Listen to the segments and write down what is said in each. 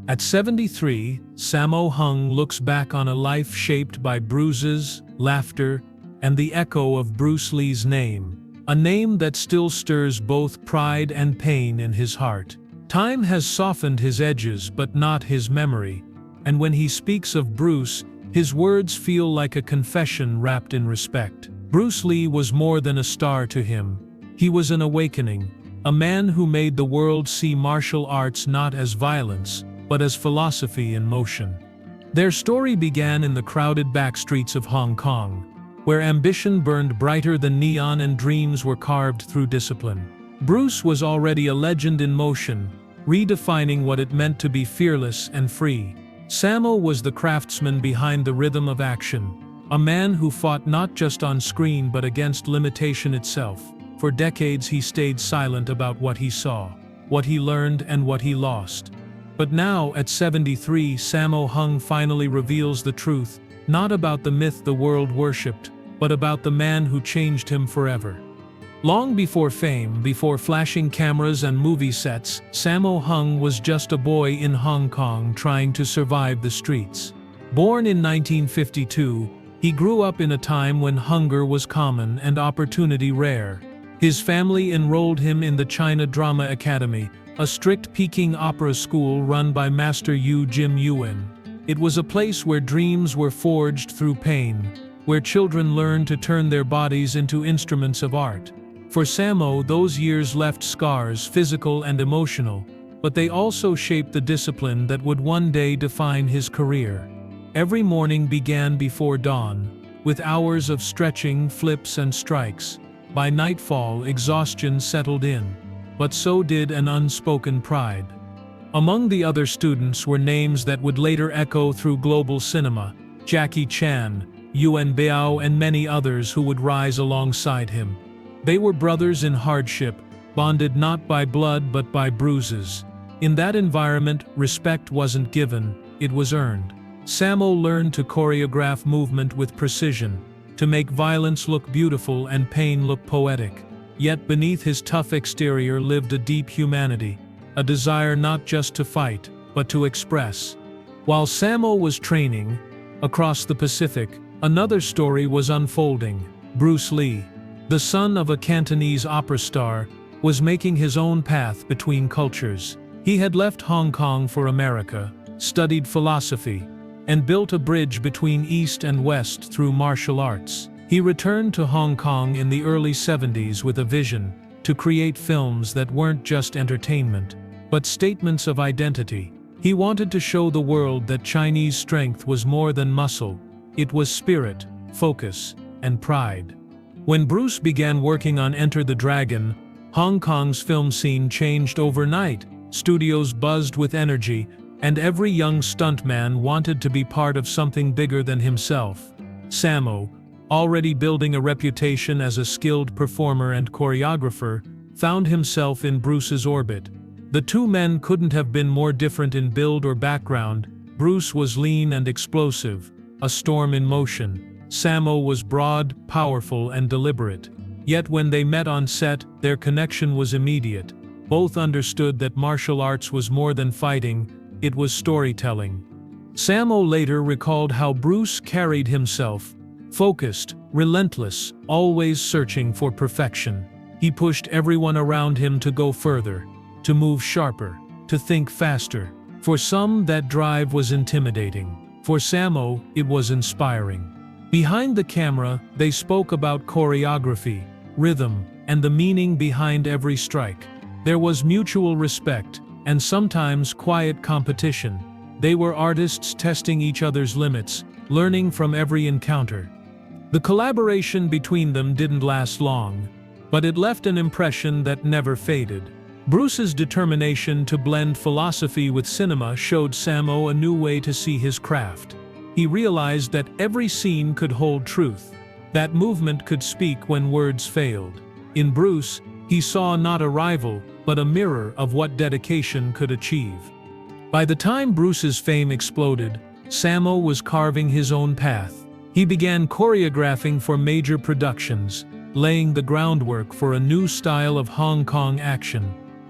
At 73, Sammo Hung looks back on a life shaped by bruises, laughter, and the echo of Bruce Lee's name, a name that still stirs both pride and pain in his heart. Time has softened his edges but not his memory, and when he speaks of Bruce, his words feel like a confession wrapped in respect. Bruce Lee was more than a star to him. He was an awakening, a man who made the world see martial arts not as violence, but as philosophy in motion. Their story began in the crowded back streets of Hong Kong, where ambition burned brighter than neon and dreams were carved through discipline. Bruce was already a legend in motion, redefining what it meant to be fearless and free. Sammo was the craftsman behind the rhythm of action, a man who fought not just on screen but against limitation itself. For decades he stayed silent about what he saw, what he learned, and what he lost. But now, at 73, Sammo Hung finally reveals the truth, not about the myth the world worshipped, but about the man who changed him forever. Long before fame, before flashing cameras and movie sets, Sammo Hung was just a boy in Hong Kong trying to survive the streets. Born in 1952, he grew up in a time when hunger was common and opportunity rare. His family enrolled him in the China Drama Academy, a strict Peking opera school run by Master Yu Jim Yuen. It was a place where dreams were forged through pain, where children learned to turn their bodies into instruments of art. For Sammo, those years left scars, physical and emotional, but they also shaped the discipline that would one day define his career. Every morning began before dawn, with hours of stretching, flips and strikes. By nightfall, exhaustion settled in, but so did an unspoken pride. Among the other students were names that would later echo through global cinema: Jackie Chan, Yuan Biao, and many others who would rise alongside him. They were brothers in hardship, bonded not by blood but by bruises. In that environment, respect wasn't given, it was earned. Sammo learned to choreograph movement with precision, to make violence look beautiful and pain look poetic. Yet beneath his tough exterior lived a deep humanity, a desire not just to fight, but to express. While Sammo was training, across the Pacific, another story was unfolding. Bruce Lee, the son of a Cantonese opera star, was making his own path between cultures. He had left Hong Kong for America, studied philosophy, and built a bridge between East and West through martial arts. He returned to Hong Kong in the early 70s with a vision to create films that weren't just entertainment, but statements of identity. He wanted to show the world that Chinese strength was more than muscle, it was spirit, focus, and pride. When Bruce began working on Enter the Dragon, Hong Kong's film scene changed overnight. Studios buzzed with energy, and every young stuntman wanted to be part of something bigger than himself. Sammo, already building a reputation as a skilled performer and choreographer, found himself in Bruce's orbit. The two men couldn't have been more different in build or background. Bruce was lean and explosive, a storm in motion. Sammo was broad, powerful, and deliberate. Yet when they met on set, their connection was immediate. Both understood that martial arts was more than fighting, it was storytelling. Sammo later recalled how Bruce carried himself: focused, relentless, always searching for perfection. He pushed everyone around him to go further, to move sharper, to think faster. For some, that drive was intimidating. For Sammo, it was inspiring. Behind the camera, they spoke about choreography, rhythm, and the meaning behind every strike. There was mutual respect, and sometimes quiet competition. They were artists testing each other's limits, learning from every encounter. The collaboration between them didn't last long, but it left an impression that never faded. Bruce's determination to blend philosophy with cinema showed Sammo a new way to see his craft. He realized that every scene could hold truth, that movement could speak when words failed. In Bruce, he saw not a rival, but a mirror of what dedication could achieve. By the time Bruce's fame exploded, Sammo was carving his own path. He began choreographing for major productions, laying the groundwork for a new style of Hong Kong action,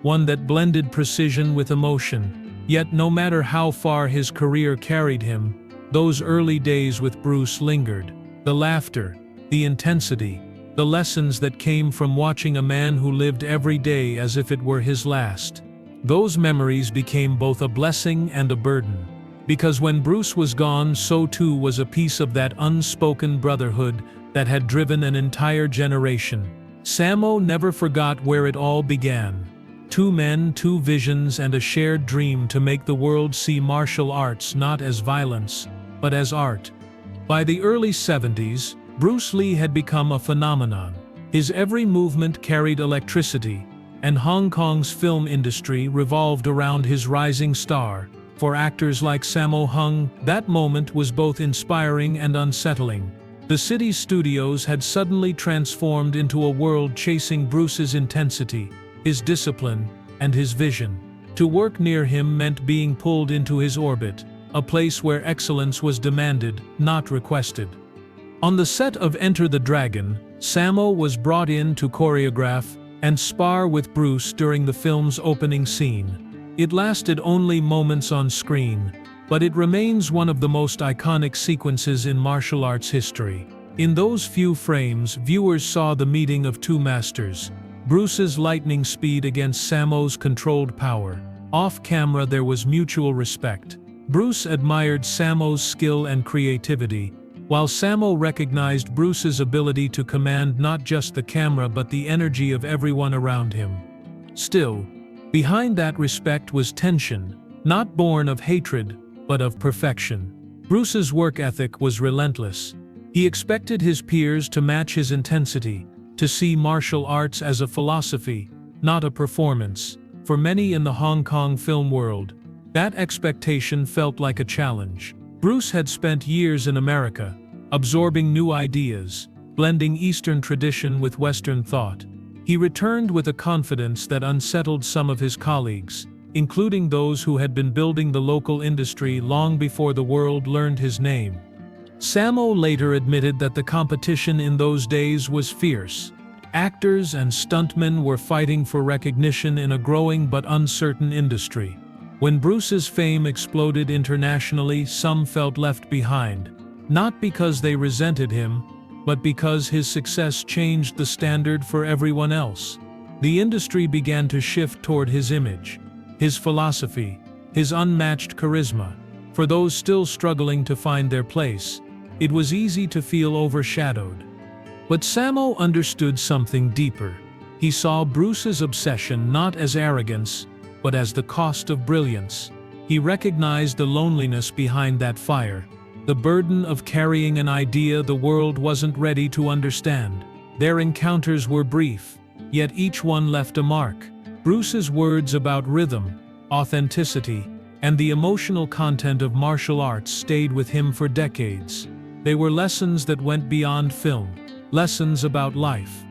one that blended precision with emotion. Yet no matter how far his career carried him, those early days with Bruce lingered. The laughter, the intensity, the lessons that came from watching a man who lived every day as if it were his last. Those memories became both a blessing and a burden. Because when Bruce was gone, so too was a piece of that unspoken brotherhood that had driven an entire generation. Sammo never forgot where it all began. Two men, two visions, and a shared dream to make the world see martial arts not as violence, but as art. By the early 70s, Bruce Lee had become a phenomenon. His every movement carried electricity, and Hong Kong's film industry revolved around his rising star. For actors like Sammo Hung, that moment was both inspiring and unsettling. The city's studios had suddenly transformed into a world chasing Bruce's intensity, his discipline, and his vision. To work near him meant being pulled into his orbit, a place where excellence was demanded, not requested. On the set of Enter the Dragon, Sammo was brought in to choreograph and spar with Bruce during the film's opening scene. It lasted only moments on screen, but it remains one of the most iconic sequences in martial arts history. In those few frames, viewers saw the meeting of two masters, Bruce's lightning speed against Sammo's controlled power. Off-camera there was mutual respect. Bruce admired Sammo's skill and creativity, while Sammo recognized Bruce's ability to command not just the camera but the energy of everyone around him. Still, behind that respect was tension, not born of hatred, but of perfection. Bruce's work ethic was relentless. He expected his peers to match his intensity, to see martial arts as a philosophy, not a performance. For many in the Hong Kong film world, that expectation felt like a challenge. Bruce had spent years in America, absorbing new ideas, blending Eastern tradition with Western thought. He returned with a confidence that unsettled some of his colleagues, including those who had been building the local industry long before the world learned his name. Sammo later admitted that the competition in those days was fierce. Actors and stuntmen were fighting for recognition in a growing but uncertain industry. When Bruce's fame exploded internationally, some felt left behind, not because they resented him, but because his success changed the standard for everyone else. The industry began to shift toward his image, his philosophy, his unmatched charisma. For those still struggling to find their place, it was easy to feel overshadowed. But Sammo understood something deeper. He saw Bruce's obsession not as arrogance, but as the cost of brilliance. He recognized the loneliness behind that fire, the burden of carrying an idea the world wasn't ready to understand. Their encounters were brief, yet each one left a mark. Bruce's words about rhythm, authenticity, and the emotional content of martial arts stayed with him for decades. They were lessons that went beyond film, lessons about life.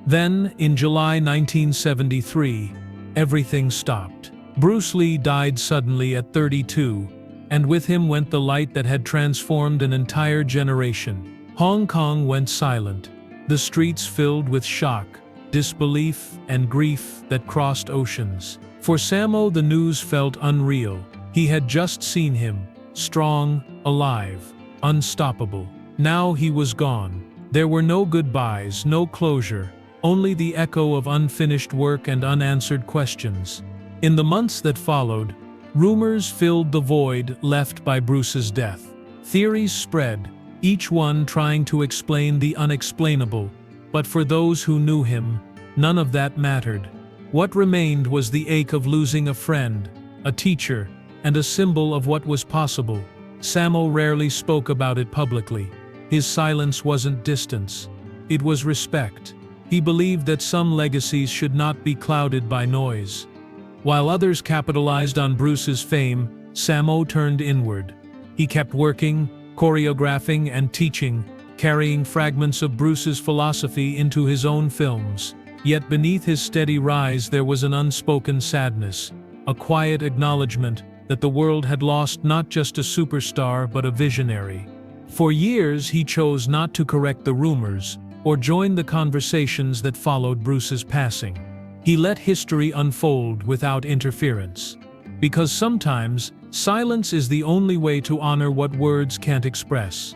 Then, in July 1973, everything stopped. Bruce Lee died suddenly at 32, and with him went the light that had transformed an entire generation. Hong Kong went silent, the streets filled with shock, disbelief, and grief that crossed oceans. For Sammo, the news felt unreal. He had just seen him, strong, alive, unstoppable. Now he was gone. There were no goodbyes, no closure, only the echo of unfinished work and unanswered questions. In the months that followed, rumors filled the void left by Bruce's death. Theories spread, each one trying to explain the unexplainable. But for those who knew him, none of that mattered. What remained was the ache of losing a friend, a teacher, and a symbol of what was possible. Sammo rarely spoke about it publicly. His silence wasn't distance. It was respect. He believed that some legacies should not be clouded by noise. While others capitalized on Bruce's fame, Sammo turned inward. He kept working, choreographing, and teaching, carrying fragments of Bruce's philosophy into his own films. Yet beneath his steady rise there was an unspoken sadness, a quiet acknowledgement that the world had lost not just a superstar but a visionary. For years he chose not to correct the rumors or join the conversations that followed Bruce's passing. He let history unfold without interference. Because sometimes, silence is the only way to honor what words can't express.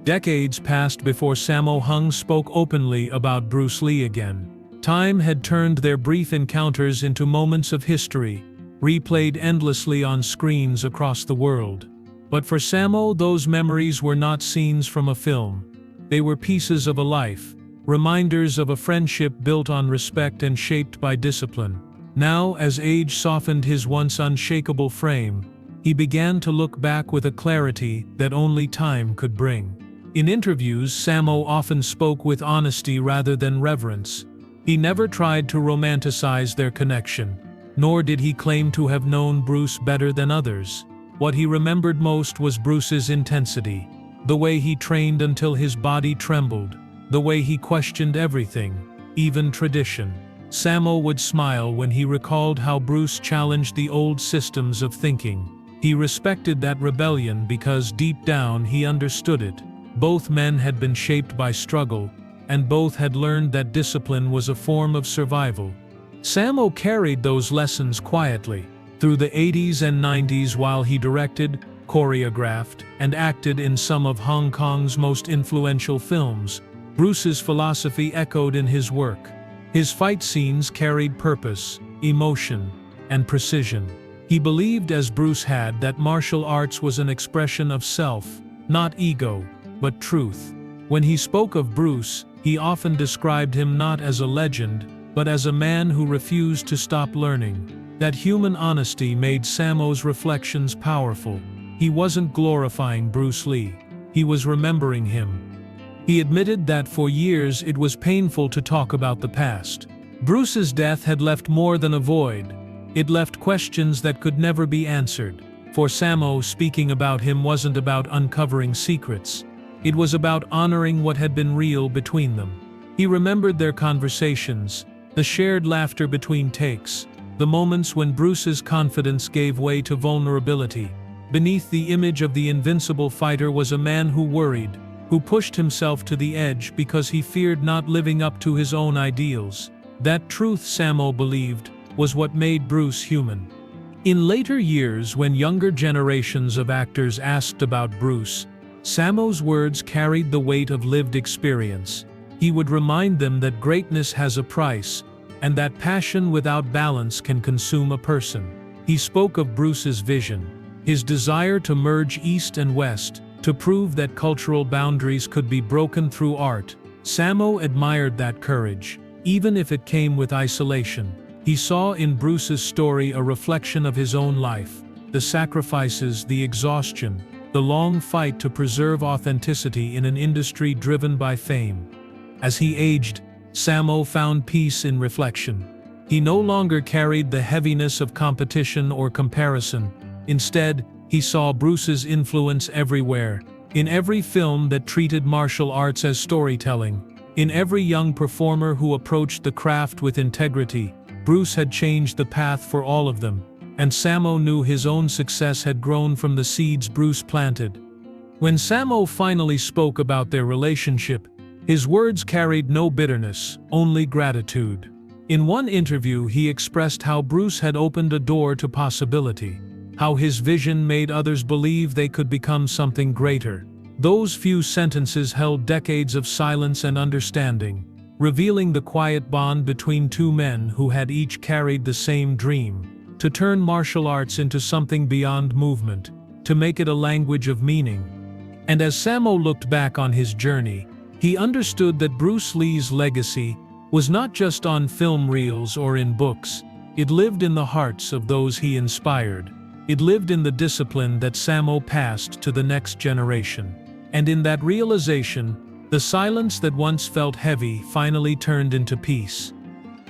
Decades passed before Sammo Hung spoke openly about Bruce Lee again. Time had turned their brief encounters into moments of history, replayed endlessly on screens across the world. But for Sammo, those memories were not scenes from a film. They were pieces of a life, reminders of a friendship built on respect and shaped by discipline. Now, as age softened his once unshakable frame, he began to look back with a clarity that only time could bring. In interviews, Sammo often spoke with honesty rather than reverence. He never tried to romanticize their connection, nor did he claim to have known Bruce better than others. What he remembered most was Bruce's intensity, the way he trained until his body trembled, the way he questioned everything, even tradition. Sammo would smile when he recalled how Bruce challenged the old systems of thinking. He respected that rebellion because deep down he understood it. Both men had been shaped by struggle, and both had learned that discipline was a form of survival. Sammo carried those lessons quietly through the 80s and 90s while he directed, choreographed, and acted in some of Hong Kong's most influential films. Bruce's philosophy echoed in his work. His fight scenes carried purpose, emotion, and precision. He believed, as Bruce had, that martial arts was an expression of self, not ego, but truth. When he spoke of Bruce, he often described him not as a legend, but as a man who refused to stop learning. That human honesty made Sammo's reflections powerful. He wasn't glorifying Bruce Lee. He was remembering him. He admitted that for years it was painful to talk about the past. Bruce's death had left more than a void. It left questions that could never be answered. For Sammo, speaking about him wasn't about uncovering secrets. It was about honoring what had been real between them. He remembered their conversations, the shared laughter between takes, the moments when Bruce's confidence gave way to vulnerability. Beneath the image of the invincible fighter was a man who worried, who pushed himself to the edge because he feared not living up to his own ideals. That truth, Sammo believed, was what made Bruce human. In later years, when younger generations of actors asked about Bruce, Sammo's words carried the weight of lived experience. He would remind them that greatness has a price, and that passion without balance can consume a person. He spoke of Bruce's vision, his desire to merge East and West, to prove that cultural boundaries could be broken through art. Sammo admired that courage, even if it came with isolation. He saw in Bruce's story a reflection of his own life, the sacrifices, the exhaustion, the long fight to preserve authenticity in an industry driven by fame. As he aged, Sammo found peace in reflection. He no longer carried the heaviness of competition or comparison. Instead, he saw Bruce's influence everywhere, in every film that treated martial arts as storytelling, in every young performer who approached the craft with integrity. Bruce had changed the path for all of them, and Sammo knew his own success had grown from the seeds Bruce planted. When Sammo finally spoke about their relationship, his words carried no bitterness, only gratitude. In one interview, he expressed how Bruce had opened a door to possibility, how his vision made others believe they could become something greater. Those few sentences held decades of silence and understanding, revealing the quiet bond between two men who had each carried the same dream: to turn martial arts into something beyond movement, to make it a language of meaning. And as Sammo looked back on his journey, he understood that Bruce Lee's legacy was not just on film reels or in books. It lived in the hearts of those he inspired. It lived in the discipline that Sammo passed to the next generation. And in that realization, the silence that once felt heavy finally turned into peace.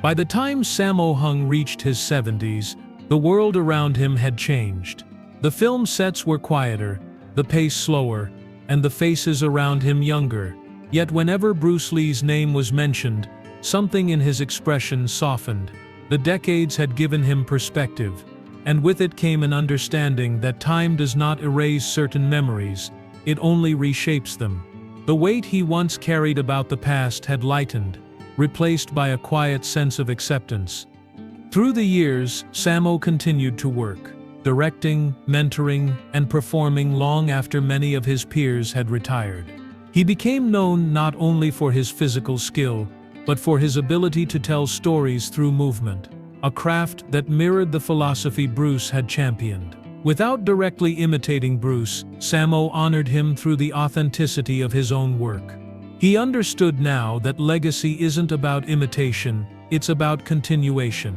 By the time Sammo Hung reached his 70s, the world around him had changed. The film sets were quieter, the pace slower, and the faces around him younger. Yet whenever Bruce Lee's name was mentioned, something in his expression softened. The decades had given him perspective, and with it came an understanding that time does not erase certain memories, it only reshapes them. The weight he once carried about the past had lightened, replaced by a quiet sense of acceptance. Through the years, Sammo continued to work. directing, mentoring, and performing long after many of his peers had retired. He became known not only for his physical skill, but for his ability to tell stories through movement, a craft that mirrored the philosophy Bruce had championed. Without directly imitating Bruce, Sammo honored him through the authenticity of his own work. He understood now that legacy isn't about imitation, it's about continuation.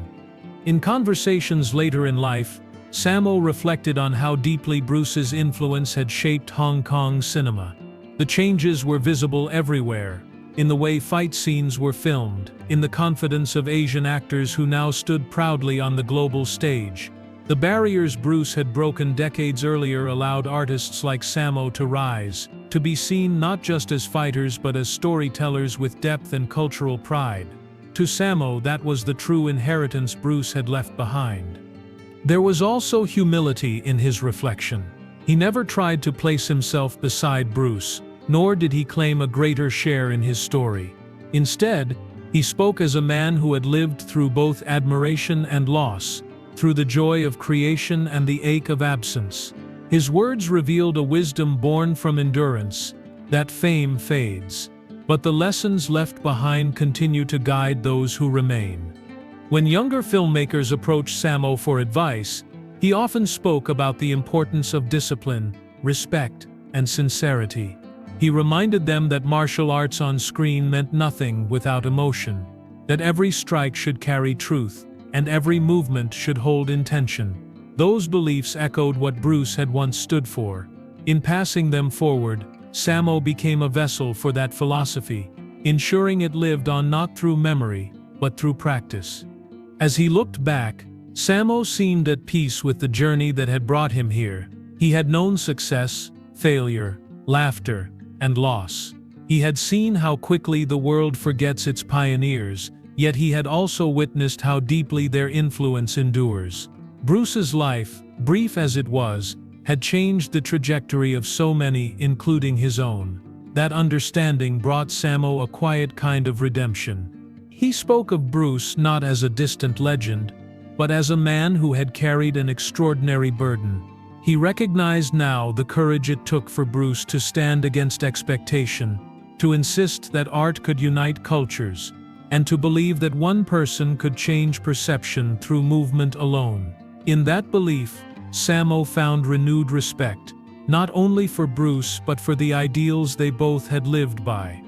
In conversations later in life, Sammo reflected on how deeply Bruce's influence had shaped Hong Kong cinema. The changes were visible everywhere, in the way fight scenes were filmed, in the confidence of Asian actors who now stood proudly on the global stage. The barriers Bruce had broken decades earlier allowed artists like Sammo to rise, to be seen not just as fighters but as storytellers with depth and cultural pride. To Sammo, that was the true inheritance Bruce had left behind. There was also humility in his reflection. He never tried to place himself beside Bruce, nor did he claim a greater share in his story. Instead, he spoke as a man who had lived through both admiration and loss, through the joy of creation and the ache of absence. His words revealed a wisdom born from endurance, that fame fades, but the lessons left behind continue to guide those who remain. When younger filmmakers approached Sammo for advice, he often spoke about the importance of discipline, respect, and sincerity. He reminded them that martial arts on screen meant nothing without emotion, that every strike should carry truth, and every movement should hold intention. Those beliefs echoed what Bruce had once stood for. In passing them forward, Sammo became a vessel for that philosophy, ensuring it lived on not through memory, but through practice. As he looked back, Sammo seemed at peace with the journey that had brought him here. He had known success, failure, laughter, and loss. He had seen how quickly the world forgets its pioneers, yet he had also witnessed how deeply their influence endures. Bruce's life, brief as it was, had changed the trajectory of so many, including his own. That understanding brought Sammo a quiet kind of redemption. He spoke of Bruce not as a distant legend, but as a man who had carried an extraordinary burden. He recognized now the courage it took for Bruce to stand against expectation, to insist that art could unite cultures, and to believe that one person could change perception through movement alone. In that belief, Sammo found renewed respect, not only for Bruce but for the ideals they both had lived by.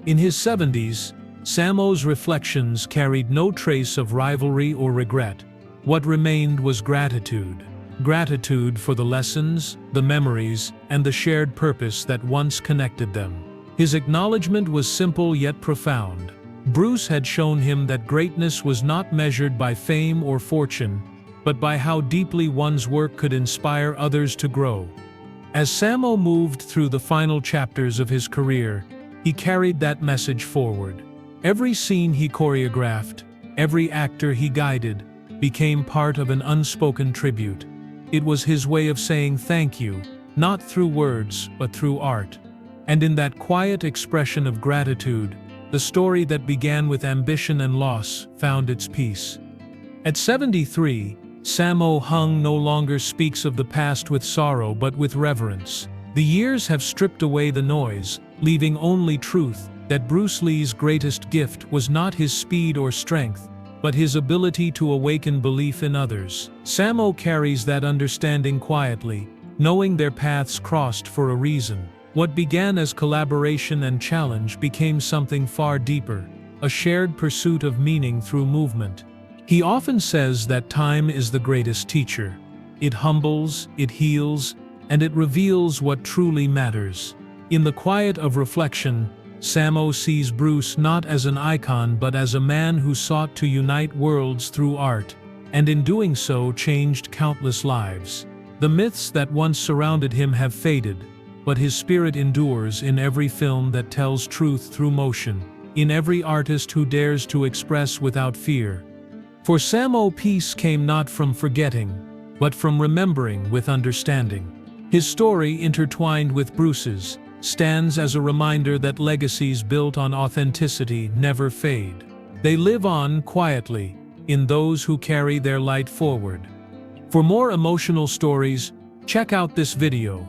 In his 70s, Sammo's reflections carried no trace of rivalry or regret. What remained was gratitude. Gratitude for the lessons, the memories, and the shared purpose that once connected them. His acknowledgement was simple yet profound. Bruce had shown him that greatness was not measured by fame or fortune, but by how deeply one's work could inspire others to grow. As Sammo moved through the final chapters of his career, he carried that message forward. Every scene he choreographed, every actor he guided, became part of an unspoken tribute. It was his way of saying thank you, not through words, but through art. And in that quiet expression of gratitude, the story that began with ambition and loss found its peace. At 73, Sammo Hung no longer speaks of the past with sorrow but with reverence. The years have stripped away the noise, leaving only truth, that Bruce Lee's greatest gift was not his speed or strength, but his ability to awaken belief in others. Sammo carries that understanding quietly, knowing their paths crossed for a reason. What began as collaboration and challenge became something far deeper, a shared pursuit of meaning through movement. He often says that time is the greatest teacher. It humbles, it heals, and it reveals what truly matters. In the quiet of reflection, Sammo sees Bruce not as an icon but as a man who sought to unite worlds through art, and in doing so changed countless lives. The myths that once surrounded him have faded, but his spirit endures in every film that tells truth through motion, in every artist who dares to express without fear. For Sammo, peace came not from forgetting, but from remembering with understanding. His story, intertwined with Bruce's, stands as a reminder that legacies built on authenticity never fade. They live on quietly, in those who carry their light forward. For more emotional stories, check out this video.